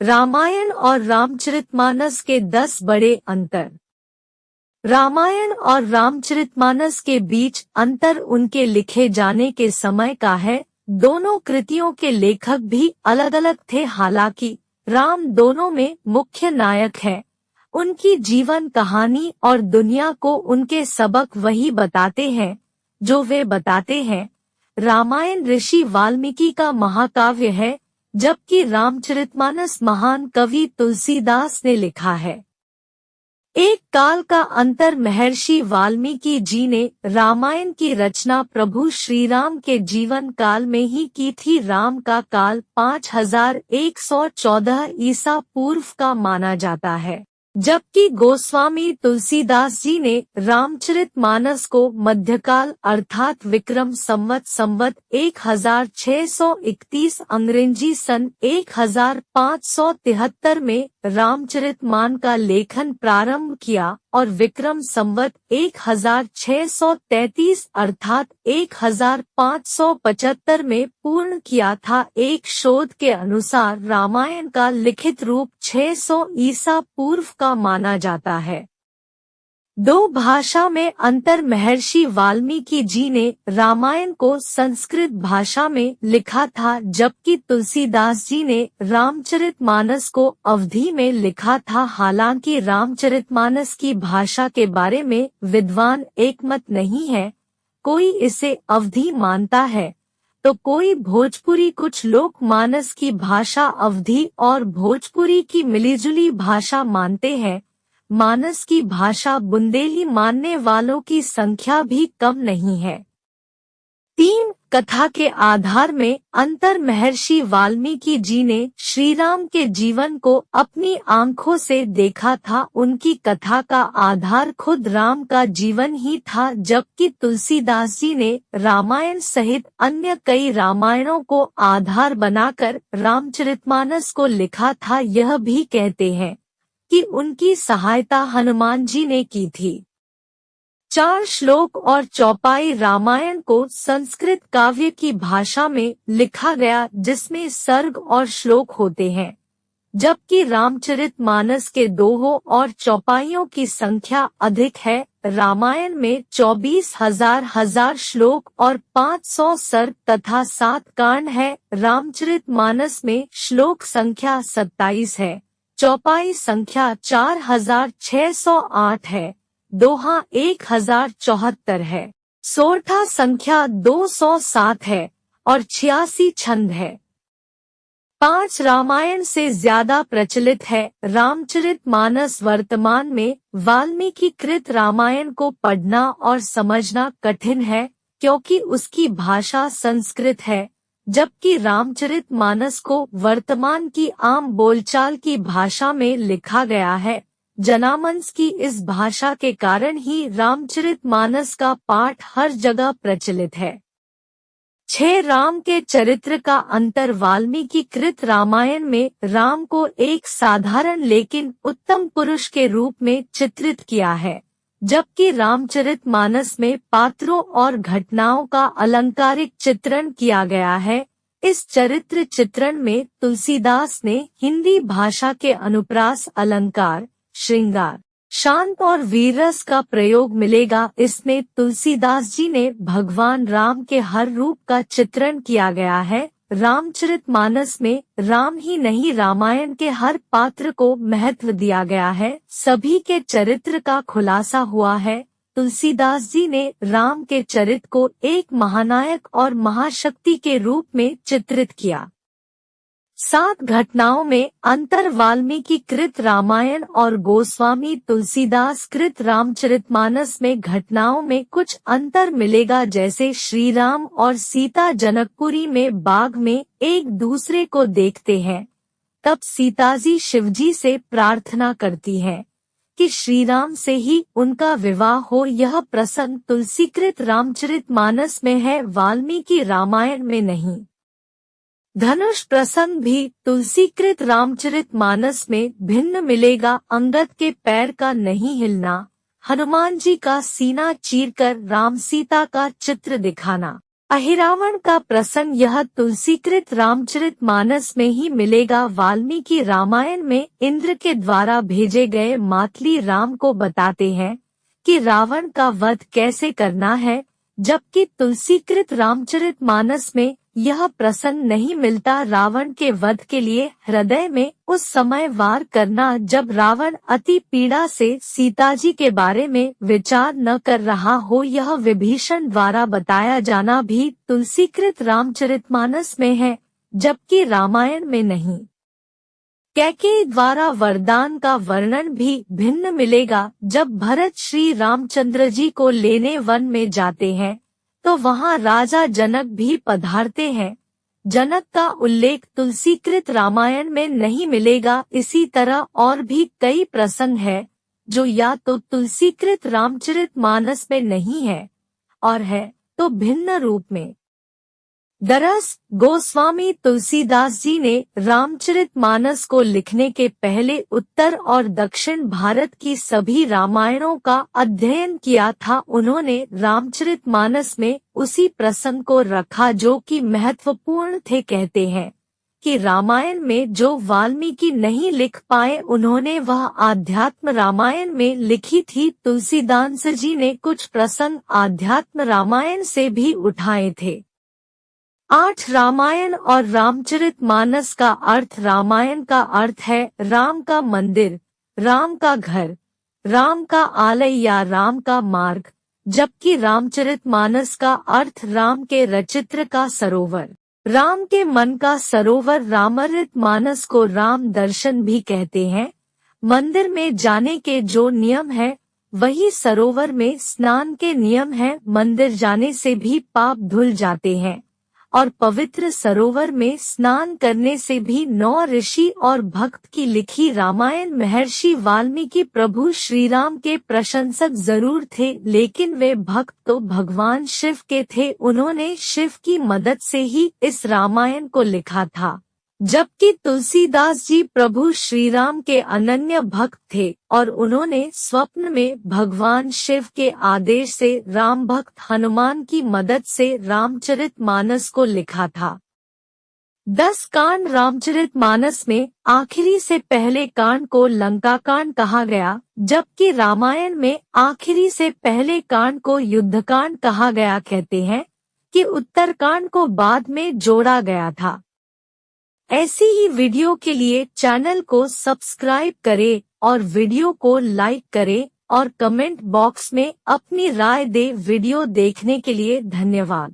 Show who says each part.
Speaker 1: रामायण और रामचरितमानस के 10 बड़े अंतर। रामायण और रामचरितमानस के बीच अंतर उनके लिखे जाने के समय का है। दोनों कृतियों के लेखक भी अलग अलग थे, हालांकि राम दोनों में मुख्य नायक है। उनकी जीवन कहानी और दुनिया को उनके सबक वही बताते हैं जो वे बताते हैं। रामायण ऋषि वाल्मीकि का महाकाव्य है, जबकि रामचरितमानस महान कवि तुलसीदास ने लिखा है। एक काल का अंतर। महर्षि वाल्मीकि जी ने रामायण की रचना प्रभु श्री राम के जीवन काल में ही की थी। राम का काल 5114 ईसा पूर्व का माना जाता है, जबकि गोस्वामी तुलसीदास जी ने रामचरितमानस को मध्यकाल अर्थात विक्रम संवत 1631 अंग्रेजी सन 1573 में रामचरितमान का लेखन प्रारंभ किया और विक्रम संवत 1633 अर्थात 1575 में पूर्ण किया था। एक शोध के अनुसार रामायण का लिखित रूप 600 ईसा पूर्व का माना जाता है। दो भाषा में अंतर। महर्षि वाल्मीकि जी ने रामायण को संस्कृत भाषा में लिखा था, जबकि तुलसीदास जी ने रामचरितमानस को अवधी में लिखा था। हालांकि रामचरितमानस की भाषा के बारे में विद्वान एकमत नहीं है। कोई इसे अवधी मानता है तो कोई भोजपुरी। कुछ लोग मानस की भाषा अवधी और भोजपुरी की मिलीजुली भाषा मानते हैं। मानस की भाषा बुंदेली मानने वालों की संख्या भी कम नहीं है। 3 कथा के आधार में अंतर। महर्षि वाल्मीकि जी ने श्री राम के जीवन को अपनी आंखों से देखा था। उनकी कथा का आधार खुद राम का जीवन ही था, जबकि तुलसीदास जी ने रामायण सहित अन्य कई रामायणों को आधार बनाकर रामचरितमानस को लिखा था। यह भी कहते हैं कि उनकी सहायता हनुमान जी ने की थी। 4 श्लोक और चौपाई। रामायण को संस्कृत काव्य की भाषा में लिखा गया, जिसमें सर्ग और श्लोक होते हैं, जबकि रामचरितमानस के दोहों और चौपाइयों की संख्या अधिक है। रामायण में 24,000 श्लोक और 500 सर्ग तथा 7 कांड है। रामचरितमानस में श्लोक संख्या 27 है, चौपाई संख्या 4608 है, दोहा 1074 है, सोरठा संख्या 207 है और 86 छंद है। 5 रामायण से ज्यादा प्रचलित है। रामचरितमानस वर्तमान में वाल्मीकि कृत रामायण को पढ़ना और समझना कठिन है, क्योंकि उसकी भाषा संस्कृत है, जबकि रामचरितमानस को वर्तमान की आम बोलचाल की भाषा में लिखा गया है। जनमानस की इस भाषा के कारण ही रामचरितमानस का पाठ हर जगह प्रचलित है। 6 राम के चरित्र का अंतर। वाल्मीकि कृत रामायण में राम को एक साधारण लेकिन उत्तम पुरुष के रूप में चित्रित किया है, जबकि रामचरितमानस में पात्रों और घटनाओं का अलंकारिक चित्रण किया गया है। इस चरित्र चित्रण में तुलसीदास ने हिंदी भाषा के अनुप्रास, अलंकार, श्रृंगार, शांत और वीररस का प्रयोग मिलेगा। इसमें तुलसीदास जी ने भगवान राम के हर रूप का चित्रण किया गया है। रामचरितमानस में राम ही नहीं, रामायण के हर पात्र को महत्व दिया गया है। सभी के चरित्र का खुलासा हुआ है। तुलसीदास जी ने राम के चरित्र को एक महानायक और महाशक्ति के रूप में चित्रित किया। 7 घटनाओं में अंतर। वाल्मीकि कृत रामायण और गोस्वामी तुलसीदास कृत रामचरितमानस में घटनाओं में कुछ अंतर मिलेगा, जैसे श्री राम और सीता जनकपुरी में बाग में एक दूसरे को देखते हैं। तब सीताजी शिवजी से प्रार्थना करती हैं कि श्री राम से ही उनका विवाह हो। यह प्रसंग तुलसीकृत रामचरितमानस में है, वाल्मीकि रामायण में नहीं। धनुष प्रसंग भी तुलसीकृत रामचरितमानस में भिन्न मिलेगा। अंगद के पैर का नहीं हिलना, हनुमान जी का सीना चीरकर राम सीता का चित्र दिखाना। अहिरावण का प्रसंग यह तुलसीकृत रामचरितमानस में ही मिलेगा। वाल्मीकि रामायण में इंद्र के द्वारा भेजे गए मातली राम को बताते हैं कि रावण का वध कैसे करना है, जबकि तुलसीकृत रामचरितमानस में यह प्रसंग नहीं मिलता। रावण के वध के लिए हृदय में उस समय वार करना जब रावण अति पीड़ा से सीताजी के बारे में विचार न कर रहा हो, यह विभीषण द्वारा बताया जाना भी तुलसीकृत रामचरितमानस में है, जबकि रामायण में नहीं। कैकेयी द्वारा वरदान का वर्णन भी भिन्न मिलेगा। जब भरत श्री रामचंद्र जी को लेने वन में जाते हैं तो वहां राजा जनक भी पधारते हैं। जनक का उल्लेख तुलसीकृत रामायण में नहीं मिलेगा। इसी तरह और भी कई प्रसंग है जो या तो तुलसीकृत रामचरितमानस में नहीं है और है तो भिन्न रूप में। दरअसल गोस्वामी तुलसीदास जी ने रामचरितमानस को लिखने के पहले उत्तर और दक्षिण भारत की सभी रामायणों का अध्ययन किया था। उन्होंने रामचरितमानस में उसी प्रसंग को रखा जो कि महत्वपूर्ण थे। कहते हैं कि रामायण में जो वाल्मीकि नहीं लिख पाए उन्होंने वह आध्यात्म रामायण में लिखी थी। तुलसीदास जी ने कुछ प्रसंग आध्यात्म रामायण से भी उठाए थे। 8 रामायण और रामचरितमानस का अर्थ। रामायण का अर्थ है राम का मंदिर, राम का घर, राम का आलय या राम का मार्ग, जबकि रामचरितमानस का अर्थ राम के रचित्र का सरोवर, राम के मन का सरोवर। रामचरितमानस को राम दर्शन भी कहते हैं। मंदिर में जाने के जो नियम है वही सरोवर में स्नान के नियम है। मंदिर जाने से भी पाप धुल जाते हैं और पवित्र सरोवर में स्नान करने से भी 9 ऋषि और भक्त की लिखी रामायण। महर्षि वाल्मीकि प्रभु श्रीराम के प्रशंसक जरूर थे, लेकिन वे भक्त तो भगवान शिव के थे। उन्होंने शिव की मदद से ही इस रामायण को लिखा था, जबकि तुलसीदास जी प्रभु श्रीराम के अनन्य भक्त थे और उन्होंने स्वप्न में भगवान शिव के आदेश से राम भक्त हनुमान की मदद से रामचरितमानस को लिखा था। 10 कांड रामचरितमानस में आखिरी से पहले कांड को लंका कांड कहा गया, जबकि रामायण में आखिरी से पहले कांड को युद्धकांड कहा गया। कहते हैं कि उत्तरकांड को बाद में जोड़ा गया था। ऐसी ही वीडियो के लिए चैनल को सब्सक्राइब करें और वीडियो को लाइक करें और कमेंट बॉक्स में अपनी राय दें। वीडियो देखने के लिए धन्यवाद।